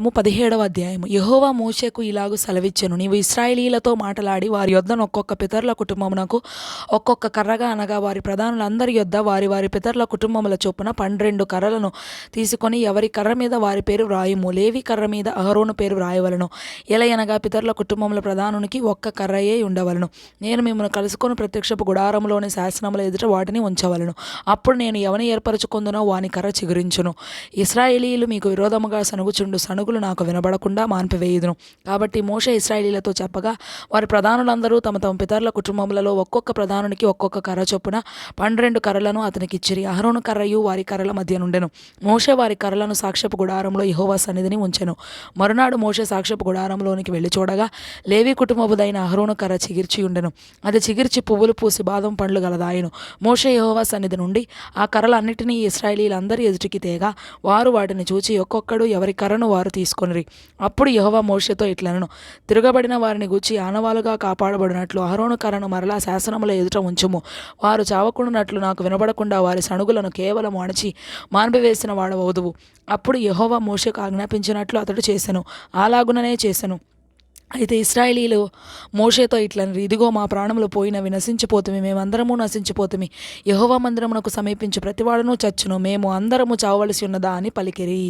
17వ అధ్యాయము. యెహోవా మోషేకు ఇలాగు సెలవిచ్చెను, నీవు ఇశ్రాయేలీయులతో మాటలాడి వారి యొద్దను ఒక్కొక్క పితరుల కుటుంబమునకు ఒక్కొక్క కర్రగా, అనగా వారి ప్రధానులందరి యొద్ద వారి వారి పితరుల కుటుంబముల చొప్పున 12 కర్రలను తీసుకొని ఎవరి కర్ర మీద వారి పేరు వ్రాయుము. లేవి కర్ర మీద అహరోను పేరు వ్రాయవలను. ఎలయనగా పితరుల కుటుంబముల ప్రధానునికి ఒక్క కర్రయే ఉండవలను. నేను మిమ్మల్ని కలుసుకొని ప్రత్యక్షపు గుడారములోని శాసనముల ఎదుట వాటిని ఉంచవలను. అప్పుడు నేను ఎవని ఏర్పరచుకొందునో వాని కర్ర చిగురించును. ఇశ్రాయేలీయులు మీకు విరోధముగా సనుగుచుండు సనుగులు నాకు వినబడకుండా మాన్పివేయుదును. కాబట్టి మోషే ఇశ్రాయేలీయులతో చెప్పగా, వారి ప్రధానులందరూ తమ తమ పితరుల కుటుంబములలో ఒక్కొక్క ప్రధానునికి ఒక్కొక్క కర్ర చొప్పున 12 కర్రలను అతనికిచ్చిరి. అహరోను కర్రయు వారి కర్రల మధ్య నుండెను. మోషే వారి కర్రలను సాక్ష్యపు గుడారంలో యెహోవా సన్నిధిని ఉంచెను. మరునాడు మోషే సాక్ష్యపు గుడారంలోనికి వెళ్ళి చూడగా, లేవి కుటుంబముదైన అహరోను కర్ర చిగిర్చి ఉండెను. అది చిగిర్చి పువ్వులు పూసి బాదం పండ్లు గలదాయెను. మోషే యెహోవా సన్నిధి నుండి ఆ కర్రలన్నిటినీ ఇశ్రాయేలీయులందరి ఎదుటికి తేగా, వారు వాటిని చూచి ఒక్కొక్కడు ఎవరి కర్రను వారు తీసుకొనిరి. అప్పుడు యెహోవా మోషేతో ఇట్లనెను, తిరగబడిన వారిని గూర్చి ఆనవాలుగా కాపాడబడినట్లు అహరోను కర్రను మరలా శాసనముల ఎదుట ఉంచుము. వారు చావకుండానట్లు నాకు వినబడకుండా వారి సణుగులను కేవలం అణచి మాన్పివేసిన వాడవదువు. అప్పుడు యెహోవా మోషేకు ఆజ్ఞాపించినట్లు అతడు చేసెను. అలాగుననే చేసెను. అయితే ఇశ్రాయేలీయులు మోషేతో ఇట్లనిరి, ఇదిగో మా ప్రాణములు పోయినవి, నశించిపోతుమి, మేమందరము నశించిపోతుమి. యెహోవా మందిరమునకు సమీపించు ప్రతివాడును చచ్చును, మేము అందరము చావవలసి ఉన్నదా అని పలికిరి.